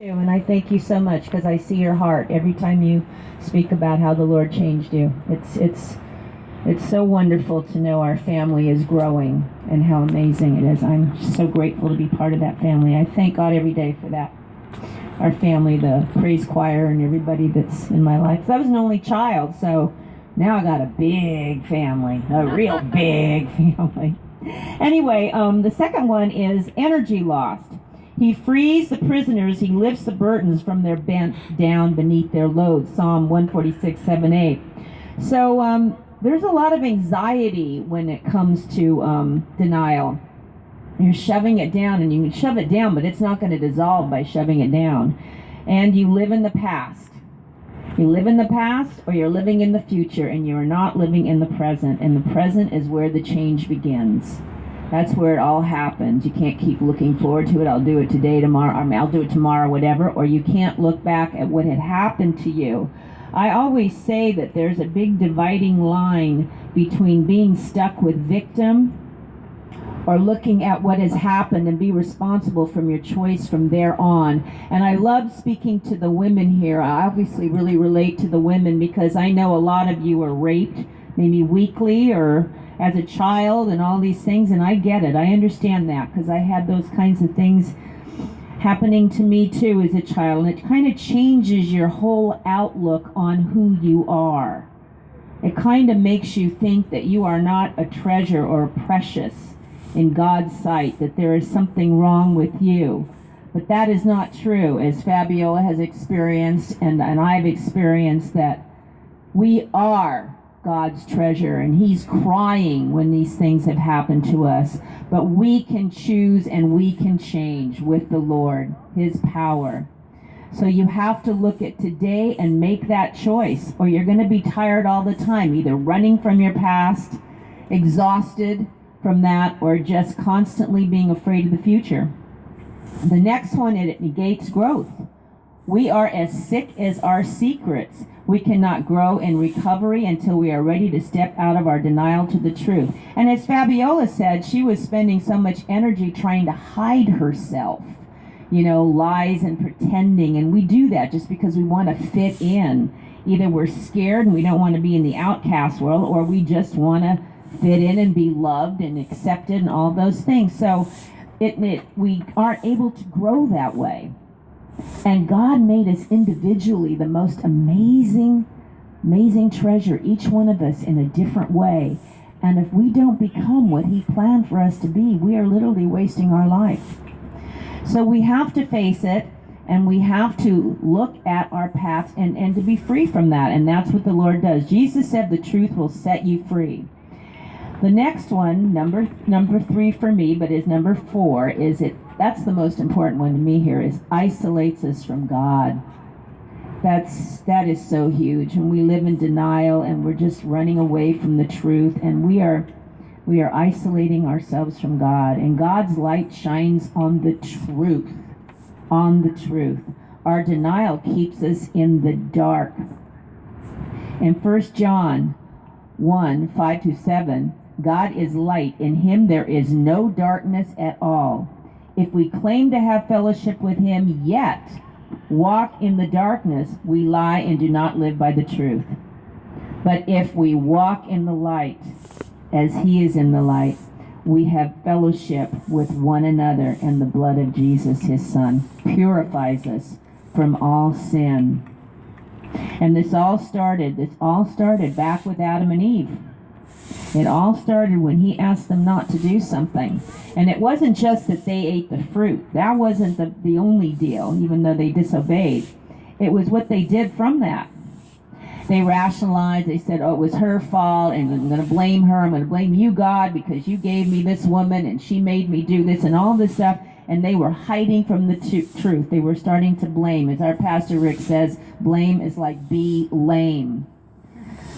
And I thank you so much because I see your heart every time you speak about how the Lord changed you. It's so wonderful to know our family is growing and how amazing it is. I'm so grateful to be part of that family. I thank God every day for that. Our family, the praise choir, and everybody that's in my life. I was an only child, so now I got a big family, a real big family. Anyway, the second one is energy lost. He frees the prisoners. He lifts the burdens from their bent down beneath their loads. Psalm 146, 7, 8. So there's a lot of anxiety when it comes to denial. You're shoving it down, and you can shove it down, but it's not going to dissolve by shoving it down. And you live in the past. You live in the past, or you're living in the future, and you're not living in the present. And the present is where the change begins. That's where it all happens. You can't keep looking forward to it. I'll do it today, tomorrow. I'll do it tomorrow, whatever. Or you can't look back at what had happened to you. I always say that there's a big dividing line between being stuck with victim or looking at what has happened and be responsible from your choice from there on. And I love speaking to the women here. I obviously really relate to the women because I know a lot of you are raped, maybe weekly or as a child and all these things, and I get it. I understand that because I had those kinds of things happening to me too as a child, and it kind of changes your whole outlook on who you are. It kind of makes you think that you are not a treasure or precious in God's sight, that there is something wrong with you. But that is not true, as Fabiola has experienced and I've experienced, that we are God's treasure, and He's crying when these things have happened to us. But we can choose and we can change with the Lord, His power. So you have to look at today and make that choice, or you're going to be tired all the time, either running from your past, exhausted from that, or just constantly being afraid of the future. The next one, it negates growth. We are as sick as our secrets. We cannot grow in recovery until we are ready to step out of our denial to the truth. And as Fabiola said, she was spending so much energy trying to hide herself. Lies and pretending. And we do that just because we want to fit in. Either we're scared and we don't want to be in the outcast world, or we just want to fit in and be loved and accepted and all those things. So we aren't able to grow that way. And God made us individually the most amazing treasure, each one of us in a different way. And if we don't become what He planned for us to be, we are literally wasting our life. So we have to face it, and we have to look at our paths and to be free from that. And that's what the Lord does. Jesus said the truth will set you free. The next one, number 3 for me, but is number 4, that's the most important one to me here, is isolates us from God. That is so huge. And we live in denial, and we're just running away from the truth, and we are isolating ourselves from God. And God's light shines on the truth. On the truth. Our denial keeps us in the dark. In 1 John 1, 5-7, God is light. In Him there is no darkness at all. If we claim to have fellowship with Him, yet walk in the darkness, we lie and do not live by the truth. But if we walk in the light, as He is in the light, we have fellowship with one another, and the blood of Jesus, His Son, purifies us from all sin. And this all started back with Adam and Eve. It all started when He asked them not to do something. And it wasn't just that they ate the fruit. That wasn't the only deal, even though they disobeyed. It was what they did from that. They rationalized. They said, it was her fault, and I'm going to blame her. I'm going to blame you, God, because you gave me this woman, and she made me do this, and all this stuff. And they were hiding from the truth. They were starting to blame. As our pastor Rick says, blame is like be lame.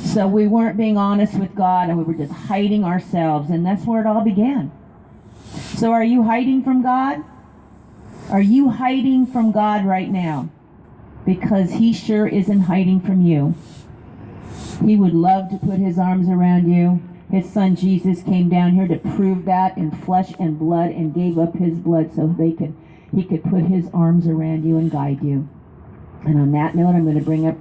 So we weren't being honest with God, and we were just hiding ourselves, and that's where it all began. So are you hiding from God? Are you hiding from God right now? Because He sure isn't hiding from you. He would love to put His arms around you. His Son Jesus came down here to prove that in flesh and blood, and gave up His blood so they could He could put his arms around you and guide you. And on that note, I'm going to bring up